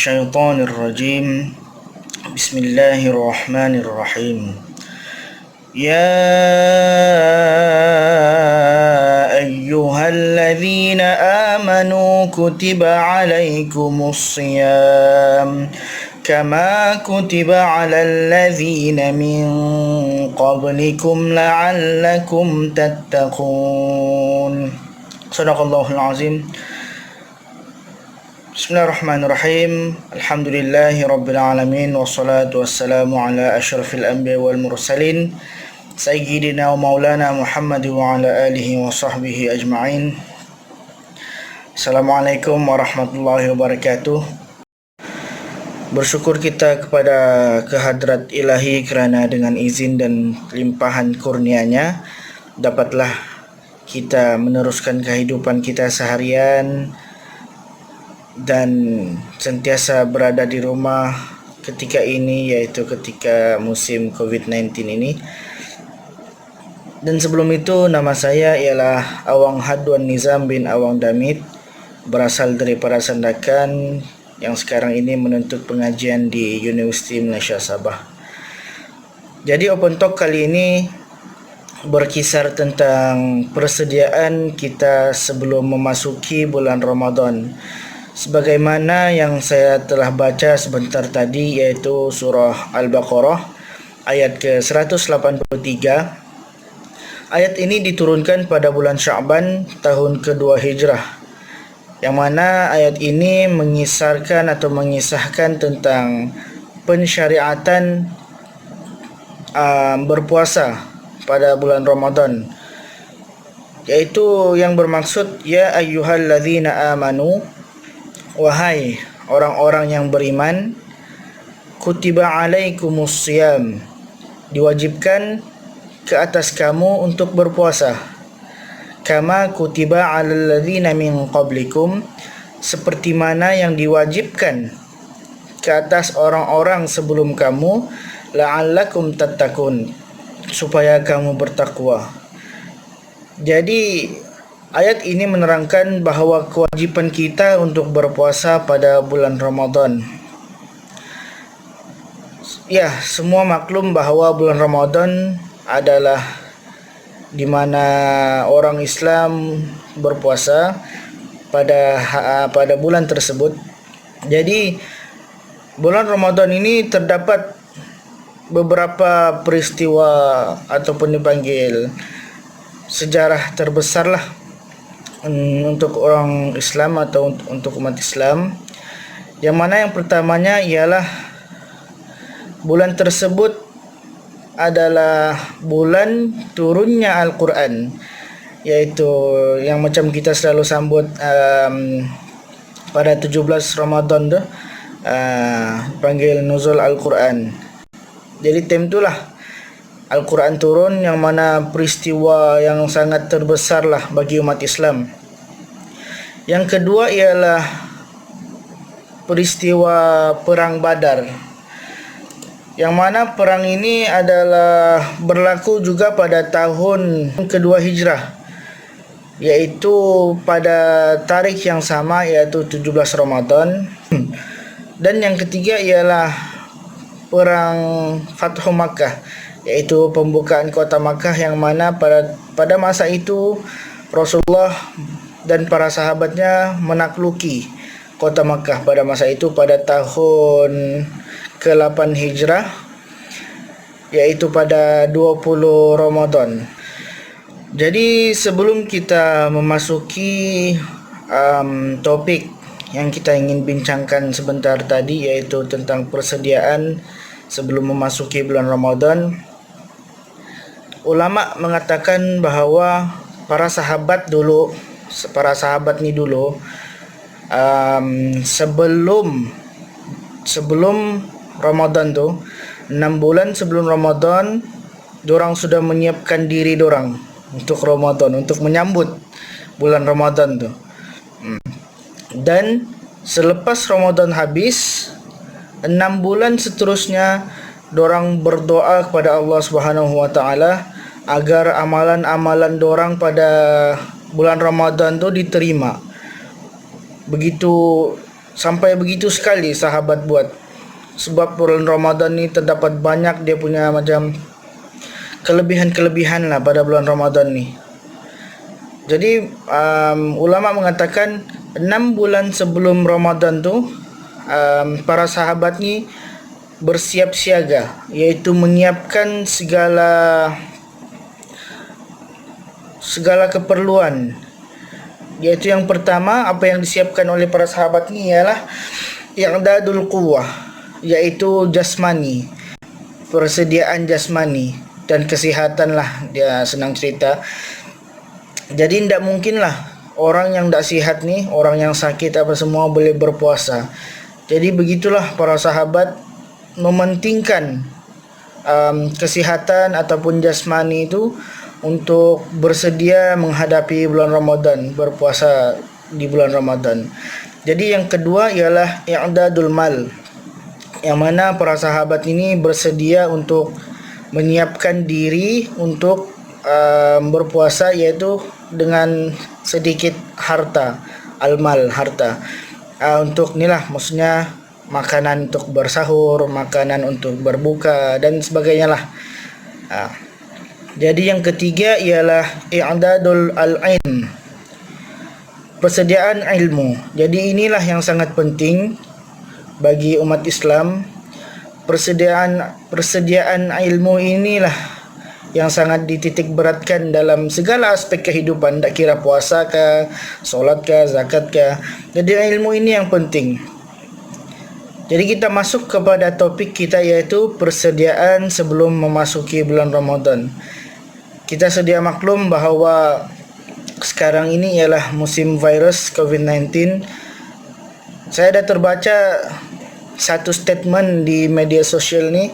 الشيطان الرجيم بسم الله الرحمن الرحيم يا أيها الذين آمنوا كتب عليكم الصيام كما كتب على الذين من قبلكم لعلكم تتقون صدق الله العظيم. Bismillahirrahmanirrahim. Alhamdulillahi rabbil alamin wassalatu wassalamu ala asyrafil anbiya wal mursalin sayyidina wa maulana Muhammad wa ala alihi wa sahbihi ajma'in. Assalamualaikum warahmatullahi wabarakatuh. Bersyukur kita kepada kehadrat ilahi kerana dengan izin dan limpahan kurnianya dapatlah kita meneruskan kehidupan kita seharian dan sentiasa berada di rumah ketika ini, yaitu ketika musim COVID-19 ini. Dan sebelum itu, nama saya ialah Awang Hadwan Nizam bin Awang Damit, berasal daripada Sandakan yang sekarang ini menuntut pengajian di Universiti Malaysia Sabah. Jadi Open Talk kali ini berkisar tentang persediaan kita sebelum memasuki bulan Ramadan. Sebagaimana yang saya telah baca sebentar tadi, yaitu surah Al-Baqarah ayat ke-183. Ayat ini diturunkan pada bulan Sya'ban tahun kedua Hijrah, yang mana ayat ini mengisahkan tentang pensyariatan berpuasa pada bulan Ramadan, yaitu yang bermaksud ya ayyuhalladzina amanu, wahai orang-orang yang beriman, kutiba alaikumus siyam, diwajibkan ke atas kamu untuk berpuasa, kama kutiba alal ladzina min qablikum, seperti mana yang diwajibkan ke atas orang-orang sebelum kamu, la'allakum tattaqun, supaya kamu bertakwa. Jadi ayat ini menerangkan bahawa kewajipan kita untuk berpuasa pada bulan Ramadan. Ya, semua maklum bahawa bulan Ramadan adalah di mana orang Islam berpuasa pada bulan tersebut. Jadi bulan Ramadan ini terdapat beberapa peristiwa ataupun dipanggil sejarah terbesarlah untuk orang Islam atau untuk umat Islam, yang mana yang pertamanya ialah bulan tersebut adalah bulan turunnya Al-Quran, yaitu yang macam kita selalu sambut pada 17 Ramadan tu, panggil Nuzul Al-Quran. Jadi time itulah Al-Quran turun, yang mana peristiwa yang sangat terbesarlah bagi umat Islam. Yang kedua ialah peristiwa Perang Badar, yang mana perang ini adalah berlaku juga pada tahun kedua Hijrah, yaitu pada tarikh yang sama, yaitu 17 Ramadan. Dan yang ketiga ialah Perang Fathu Makkah, yaitu pembukaan kota Makkah, yang mana pada masa itu Rasulullah dan para sahabatnya menakluki kota Makkah pada masa itu pada tahun ke-8 Hijrah, yaitu pada 20 Ramadan. Jadi sebelum kita memasuki topik yang kita ingin bincangkan sebentar tadi, yaitu tentang persediaan sebelum memasuki bulan Ramadan, ulama mengatakan bahawa para sahabat ni dulu sebelum Ramadan tu, 6 bulan sebelum Ramadan, dorang sudah menyiapkan diri dorang untuk Ramadan, untuk menyambut bulan Ramadan tu. Dan selepas Ramadan habis, 6 bulan seterusnya dorang berdoa kepada Allah Subhanahu wa taala agar amalan-amalan dorang pada bulan Ramadan tu diterima. Begitu sampai begitu sekali sahabat buat. Sebab bulan Ramadan ni terdapat banyak dia punya macam kelebihan-kelebihan lah pada bulan Ramadan ni. Jadi ulama mengatakan 6 bulan sebelum Ramadan tu para sahabat ni bersiap siaga, iaitu menyiapkan segala keperluan. Iaitu yang pertama, apa yang disiapkan oleh para sahabat ni ialah i'dadul quwwah, iaitu jasmani, persediaan jasmani dan kesihatan lah, dia senang cerita. Jadi tidak mungkin lah orang yang tidak sihat ni, orang yang sakit apa semua boleh berpuasa. Jadi begitulah para sahabat mementingkan kesihatan ataupun jasmani itu untuk bersedia menghadapi bulan Ramadan, berpuasa di bulan Ramadan. Jadi yang kedua ialah i'dadul mal, yang mana para sahabat ini bersedia untuk menyiapkan diri untuk berpuasa, iaitu dengan sedikit harta, al-mal, harta, untuk inilah, maksudnya makanan untuk bersahur, makanan untuk berbuka dan sebagainya lah. Jadi yang ketiga ialah i'dadul al-ilm, persediaan ilmu. Jadi inilah yang sangat penting bagi umat Islam. Persediaan ilmu inilah yang sangat dititik beratkan dalam segala aspek kehidupan, tak kira puasa ke, solat ke, zakat ke. Jadi ilmu ini yang penting. Jadi kita masuk kepada topik kita, iaitu persediaan sebelum memasuki bulan Ramadan. Kita sedia maklum bahawa sekarang ini ialah musim virus COVID-19. Saya dah terbaca satu statement di media sosial ni,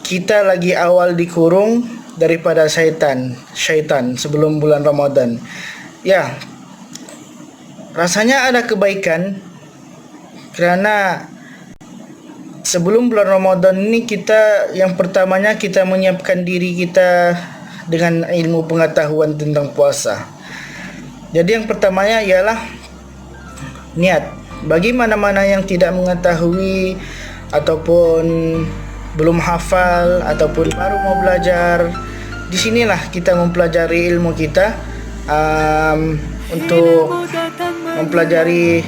kita lagi awal dikurung daripada syaitan sebelum bulan Ramadan. Ya, rasanya ada kebaikan kerana sebelum bulan Ramadan ini kita, yang pertamanya kita menyiapkan diri kita dengan ilmu pengetahuan tentang puasa. Jadi yang pertamanya ialah niat. Bagi mana-mana yang tidak mengetahui ataupun belum hafal ataupun baru mau belajar, di sinilah kita mempelajari ilmu kita, untuk mempelajari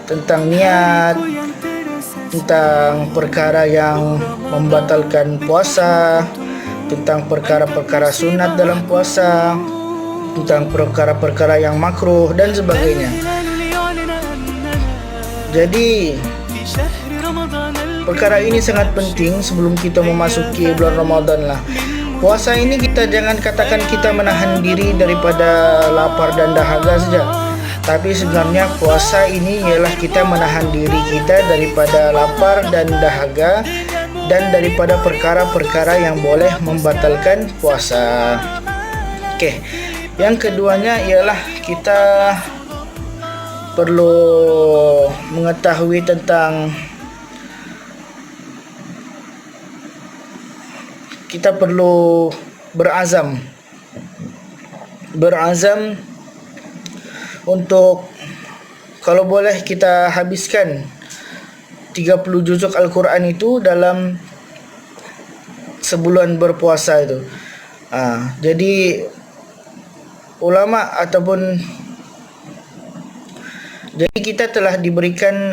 tentang niat, tentang perkara yang membatalkan puasa, tentang perkara-perkara sunat dalam puasa, tentang perkara-perkara yang makruh dan sebagainya. Jadi perkara ini sangat penting sebelum kita memasuki bulan Ramadan lah. Puasa ini kita jangan katakan kita menahan diri daripada lapar dan dahaga saja, tapi sebenarnya puasa ini ialah kita menahan diri kita daripada lapar dan dahaga dan daripada perkara-perkara yang boleh membatalkan puasa. Okey. Yang keduanya ialah kita perlu mengetahui tentang, kita perlu berazam untuk kalau boleh kita habiskan 30 juzuk Al-Quran itu dalam sebulan berpuasa itu. Jadi ulama ataupun jadi kita telah diberikan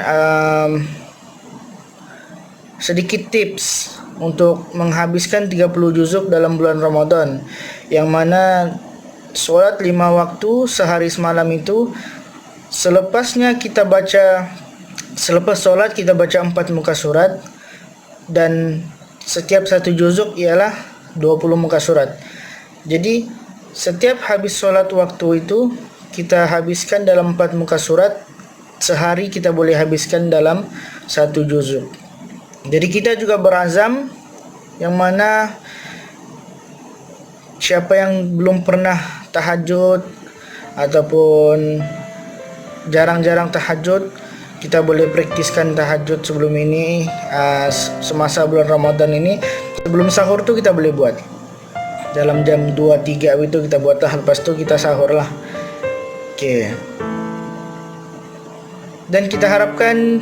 sedikit tips untuk menghabiskan 30 juzuk dalam bulan Ramadan, yang mana solat 5 waktu sehari semalam itu, selepasnya kita baca, selepas solat kita baca 4 muka surat, dan setiap satu juzuk ialah 20 muka surat. Jadi setiap habis solat waktu itu kita habiskan dalam 4 muka surat. Sehari kita boleh habiskan dalam satu juzuk. Jadi kita juga berazam, yang mana siapa yang belum pernah tahajud ataupun jarang-jarang tahajud, kita boleh praktiskan tahajud sebelum ini, semasa bulan Ramadan ini. Sebelum sahur tu kita boleh buat dalam jam 2-3 itu kita buatlah, lepas tu kita sahur lah. Okey. Dan kita harapkan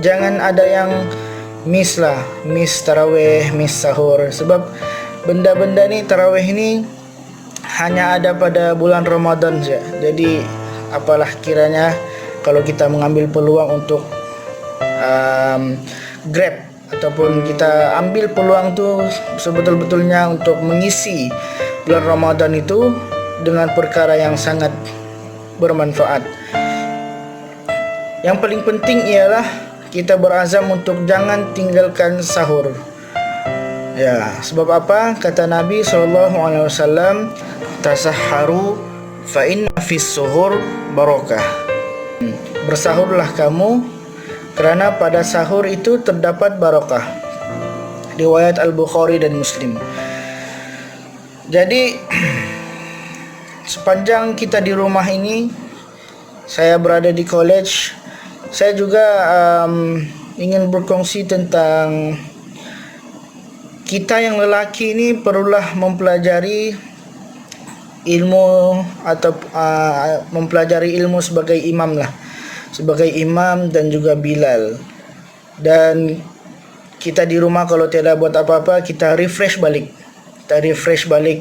jangan ada yang miss tarawih, miss sahur. Sebab benda-benda ni, tarawih ni hanya ada pada bulan Ramadan saja. Jadi apalah kiranya kalau kita mengambil peluang untuk grab ataupun kita ambil peluang tu sebetul-betulnya untuk mengisi bulan Ramadan itu dengan perkara yang sangat bermanfaat. Yang paling penting ialah kita berazam untuk jangan tinggalkan sahur. Ya, sebab apa? Kata Nabi SAW, tasahharu fa inna fis suhur barakah. Bersahurlah kamu kerana pada sahur itu terdapat barakah. Riwayat Al-Bukhari dan Muslim. Jadi sepanjang kita di rumah ini, saya berada di college, saya juga ingin berkongsi tentang kita yang lelaki ini perlulah mempelajari ilmu atau mempelajari ilmu sebagai imam lah, sebagai imam dan juga Bilal. Dan kita di rumah kalau tiada buat apa-apa, kita refresh balik.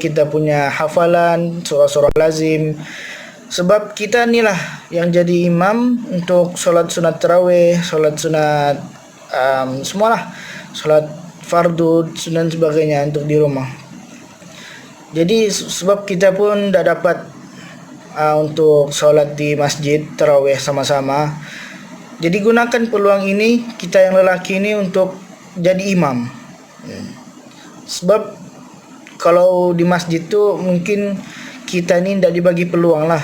Kita punya hafalan surah-surah lazim. Sebab kita ni lah yang jadi imam untuk solat sunat tarawih, solat sunat semualah, solat fardu dan sebagainya untuk di rumah. Jadi sebab kita pun dah dapat untuk solat di masjid tarawih sama-sama. Jadi gunakan peluang ini, kita yang lelaki ini, untuk jadi imam. Sebab kalau di masjid tu mungkin kita ni tidak dibagi peluang lah,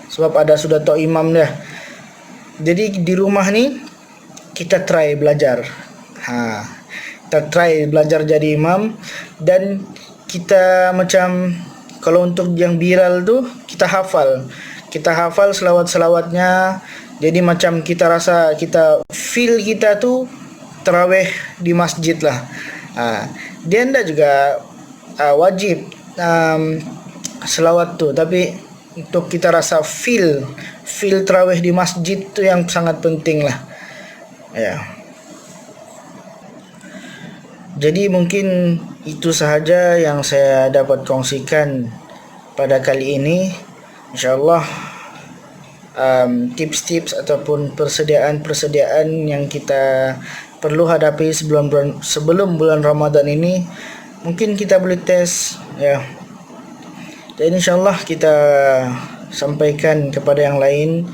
sebab ada sudah tok imam dah. Jadi di rumah ni kita try belajar. Kita try belajar jadi imam. Dan kita macam kalau untuk yang Bilal tu kita hafal selawat-selawatnya. Jadi macam kita rasa, kita feel kita tu tarawih di masjid lah. Dia ndak juga wajib selawat tu, tapi untuk kita rasa feel tarawih di masjid tu yang sangat penting lah. Ya. Jadi mungkin itu sahaja yang saya dapat kongsikan pada kali ini. InsyaAllah tips-tips ataupun persediaan yang kita perlu hadapi sebelum bulan Ramadan ini, mungkin kita boleh tes ya. Dan insyaAllah kita sampaikan kepada yang lain.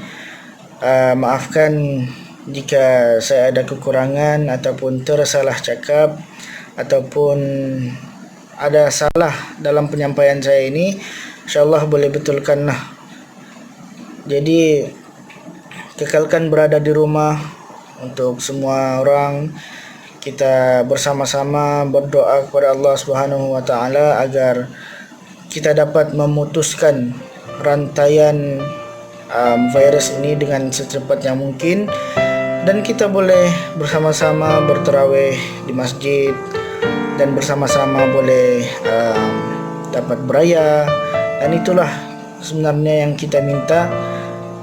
Maafkan jika saya ada kekurangan ataupun tersalah cakap ataupun ada salah dalam penyampaian saya ini. InsyaAllah boleh betulkan lah. Jadi kekalkan berada di rumah. Untuk semua orang, kita bersama-sama berdoa kepada Allah Subhanahu wa taala agar kita dapat memutuskan rantaian virus ini dengan secepatnya mungkin, dan kita boleh bersama-sama bertarawih di masjid dan bersama-sama boleh dapat beraya. Dan itulah sebenarnya yang kita minta,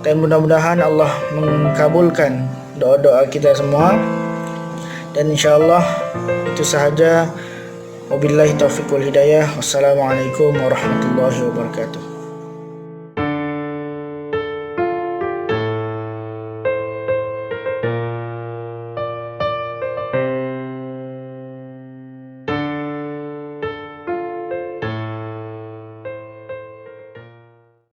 dan mudah-mudahan Allah mengabulkan doa-doa kita semua. Dan insyaAllah itu sahaja. Wabillahi taufiq wal hidayah. Wassalamualaikum warahmatullahi wabarakatuh.